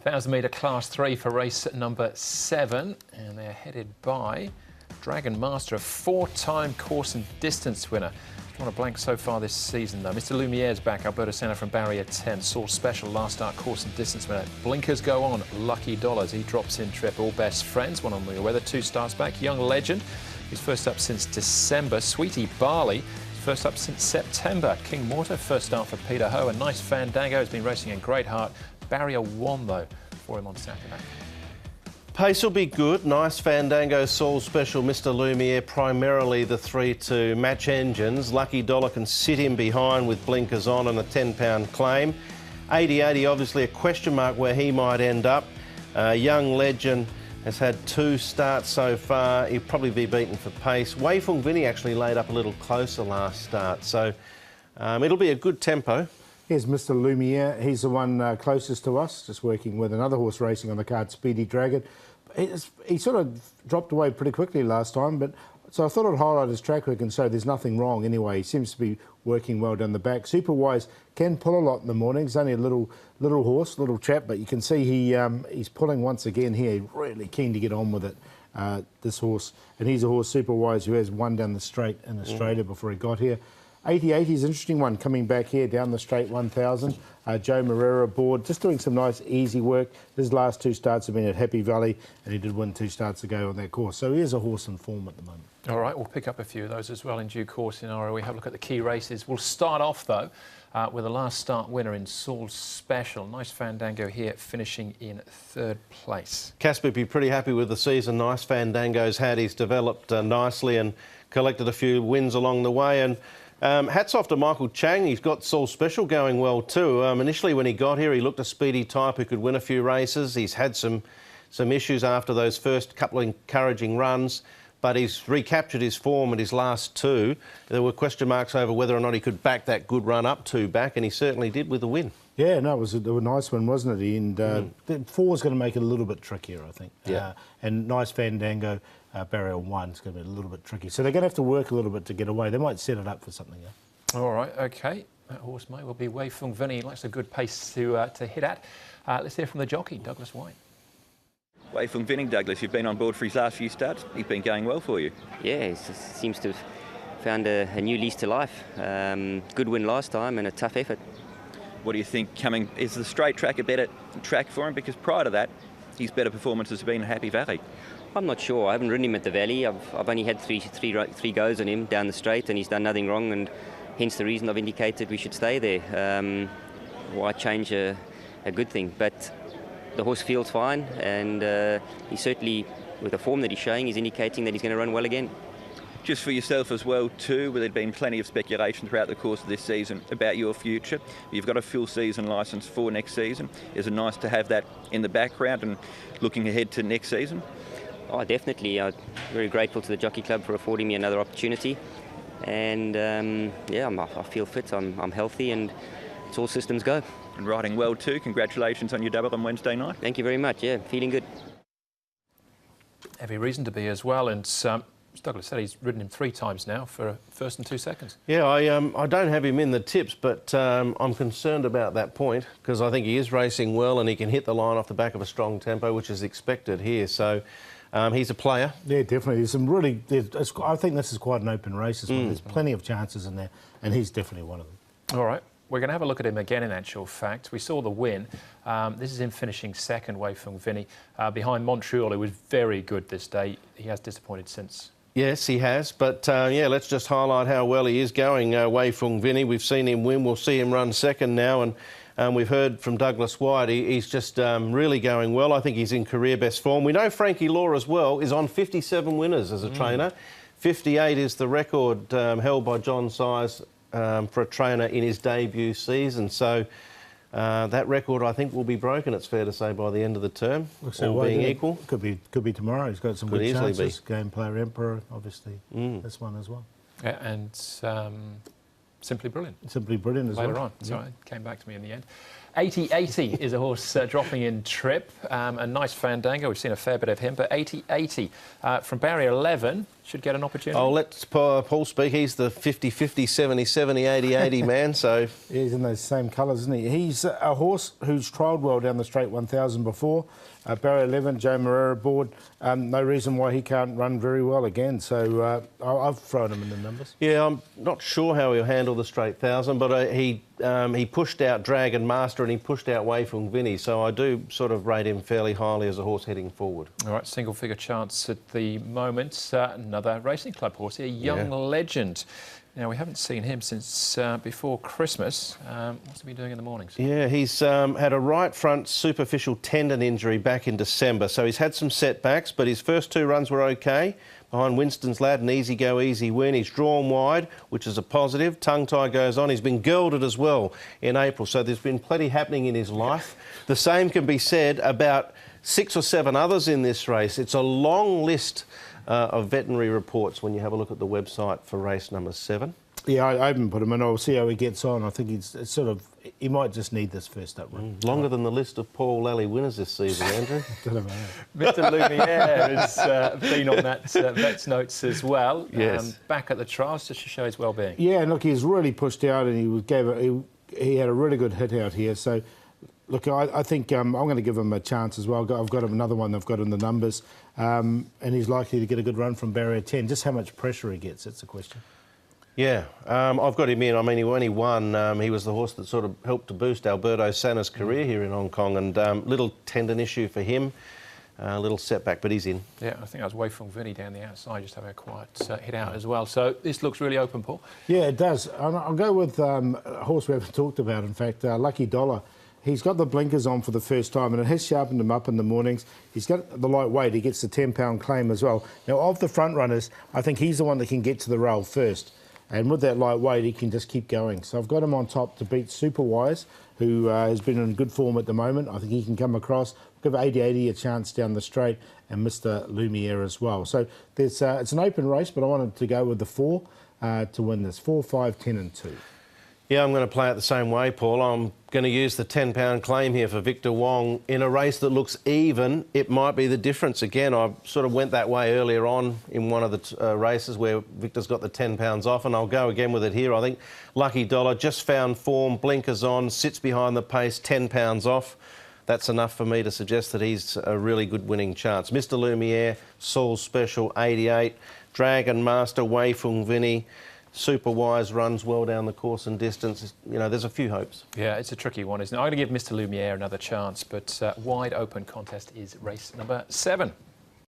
1,000 metre Class 3 for race number 7, and they're headed by Dragon Master, a 4-time course and distance winner. On a blank so far this season, though. Mr. Lumiere's back. Alberto Senna from barrier 10. Saul Special, last start course and distance winner. Blinkers go on. Lucky Dollars. He drops in trip. All Best Friends. One on Wheel Weather. 2 starts back. Young Legend. He's first up since December. Sweetie Barley. First up since September. King Mortar. First start for Peter Ho. A Nice Fandango has been racing in great heart. Barrier 1, though, for him on Saturday. Pace will be good. Nice Fandango, Saul Special, Mr. Lumiere, primarily the 3 to match engines. Lucky Dollar can sit in behind with blinkers on and a £10 claim. 80-80, obviously a question mark where he might end up. Young Legend has had 2 starts so far. He'll probably be beaten for pace. Wei Feng Vinny actually laid up a little closer last start, so it'll be a good tempo. Here's Mr. Lumiere. He's the one closest to us, just working with another horse racing on the card, Speedy Dragon. He sort of dropped away pretty quickly last time, but so I thought I'd highlight his track record and say there's nothing wrong anyway. He seems to be working well down the back. Superwise can pull a lot in the morning. He's only a little horse, little chap, but you can see he's pulling once again here. Really keen to get on with it, this horse. And he's a horse, Superwise, who has won down the straight in Australia before he got here. 80-80 is an interesting one coming back here down the straight 1,000. Joe Moreira aboard, just doing some nice easy work. His last 2 starts have been at Happy Valley, and he did win 2 starts ago on that course. So he is a horse in form at the moment. All right, we'll pick up a few of those as well in due course in our. We have a look at the key races. We'll start off though with the last start winner in Saul Special. Nice Fandango here, finishing in 3rd place. Casper would be pretty happy with the season. Nice Fandango's had. He's developed nicely and collected a few wins along the way. And hats off to Michael Chang. He's got Saul Special going well too. Initially when he got here, he looked a speedy type who could win a few races. He's had some issues after those first couple of encouraging runs, but he's recaptured his form at his last 2. There were question marks over whether or not he could back that good run up 2 back, and he certainly did with the win. Yeah, no, it was a nice one, wasn't it? And 4's going to make it a little bit trickier, I think. Yeah. And Nice Fandango, barrier 1 is going to be a little bit tricky. So they're going to have to work a little bit to get away. They might set it up for something. Yeah? All right, OK. That horse may well be Wei Feng Vinny. He likes a good pace to hit at. Let's hear from the jockey, Douglas White. Wei Feng Vinny, Douglas, you've been on board for his last few starts. He's been going well for you. Yeah, he seems to have found a new lease to life. Good win last time and a tough effort. What do you think coming? Is the straight track a better track for him? Because prior to that, his better performances have been at Happy Valley. I'm not sure. I haven't ridden him at the Valley. I've only had three goes on him down the straight, and he's done nothing wrong, and hence the reason I've indicated we should stay there. Why change a good thing? But the horse feels fine, and he certainly, with the form that he's showing, he's indicating that he's going to run well again. Just for yourself as well too, where there'd been plenty of speculation throughout the course of this season about your future. You've got a full season licence for next season. Is it nice to have that in the background and looking ahead to next season? Oh, definitely. I'm very grateful to the Jockey Club for affording me another opportunity. And yeah, I feel fit, I'm healthy, and it's all systems go. And riding well too. Congratulations on your double on Wednesday night. Thank you very much. Yeah, feeling good. Every reason to be as well. And as Douglas said, he's ridden him 3 times now for 1st and 2 seconds. Yeah, I don't have him in the tips, but I'm concerned about that point because I think he is racing well and he can hit the line off the back of a strong tempo, which is expected here. So he's a player. Yeah, definitely. There's some really. I think this is quite an open race as well. There's plenty of chances in there, and he's definitely one of them. All right. We're going to have a look at him again in actual fact. We saw the win. This is him finishing 2nd, Wei Feng Vinny, behind Montreal, who was very good this day. He has disappointed since. Yes, he has. But, yeah, let's just highlight how well he is going, Wei Feng Vinny. We've seen him win. We'll see him run 2nd now. And we've heard from Douglas White. He's just really going well. I think he's in career best form. We know Frankie Law as well is on 57 winners as a trainer. 58 is the record held by John Size for a trainer in his debut season. So that record, I think, will be broken, it's fair to say, by the end of the term, all being equal. Could be tomorrow. He's got some good chances. Game Player Emperor, obviously, this one as well. Yeah, and Simply Brilliant. Simply Brilliant as well. Later on, so it came back to me in the end. 80-80 is a horse dropping in trip. A nice fandango. We've seen a fair bit of him, but 80-80 from barrier 11 should get an opportunity. I'll let Paul speak. He's the 50-50, 70-70, 80-80 man, so... He's in those same colours, isn't he? He's a horse who's trialled well down the straight 1,000 before. Barrier 11, Joe Moreira aboard. No reason why he can't run very well again, so I've thrown him in the numbers. Yeah, I'm not sure how he'll handle the straight 1,000, but he pushed out Dragon Master and he pushed out Weifeng Vinny, so I do sort of rate him fairly highly as a horse heading forward. All right, single figure chance at the moment. Another racing club horse here, Young Legend. Now, we haven't seen him since before Christmas. What's he been doing in the mornings? Yeah, he's had a right front superficial tendon injury back in December, so he's had some setbacks, but his first 2 runs were OK. Behind Winston's Lad and Easy Go, Easy Win. He's drawn wide, which is a positive. Tongue tie goes on. He's been gelded as well in April, so there's been plenty happening in his life. The same can be said about 6 or 7 others in this race. It's a long list of veterinary reports when you have a look at the website for race number 7. Yeah, I haven't put him in. I'll see how he gets on. I think he might just need this first up run. Longer than the list of Paul Lally winners this season, Andrew. Mr. Lumiere has been on that vet's notes as well. Yes. Back at the trials just to show his well-being. Yeah, and look, he's really pushed out and he had a really good hit out here. So, look, I think I'm going to give him a chance as well. I've got him another one I've got in the numbers. And he's likely to get a good run from barrier 10. Just how much pressure he gets, that's the question. Yeah, I've got him in. I mean, he only won. He was the horse that sort of helped to boost Alberto Sanna's career here in Hong Kong, and little tendon issue for him, a little setback, but he's in. Yeah, I think that was Weifeng Vinny down the outside, just having a quiet hit out as well. So this looks really open, Paul. Yeah, it does. I'll go with a horse we haven't talked about, in fact, Lucky Dollar. He's got the blinkers on for the first time, and it has sharpened him up in the mornings. He's got the lightweight. He gets the 10-pound claim as well. Now, of the front runners, I think he's the one that can get to the rail first. And with that lightweight, he can just keep going. So I've got him on top to beat Superwise, who has been in good form at the moment. I think he can come across. Give 80-80 a chance down the straight, and Mr. Lumiere as well. So there's it's an open race, but I wanted to go with the 4 to win this. 4, 5, 10 and 2. Yeah, I'm going to play it the same way, Paul. I'm going to use the 10-pound claim here for Victor Wong. In a race that looks even, it might be the difference. Again, I sort of went that way earlier on in one of the races where Victor's got the 10 pounds off, and I'll go again with it here. I think Lucky Dollar just found form, blinkers on, sits behind the pace, 10 pounds off. That's enough for me to suggest that he's a really good winning chance. Mr. Lumiere, Saul's Special, 88. Dragon Master, Weifeng Vinny. Superwise runs well down the course and distance. You know, there's a few hopes. Yeah, it's a tricky one, isn't it? I'm going to give Mr. Lumiere another chance, but wide open contest is race number 7.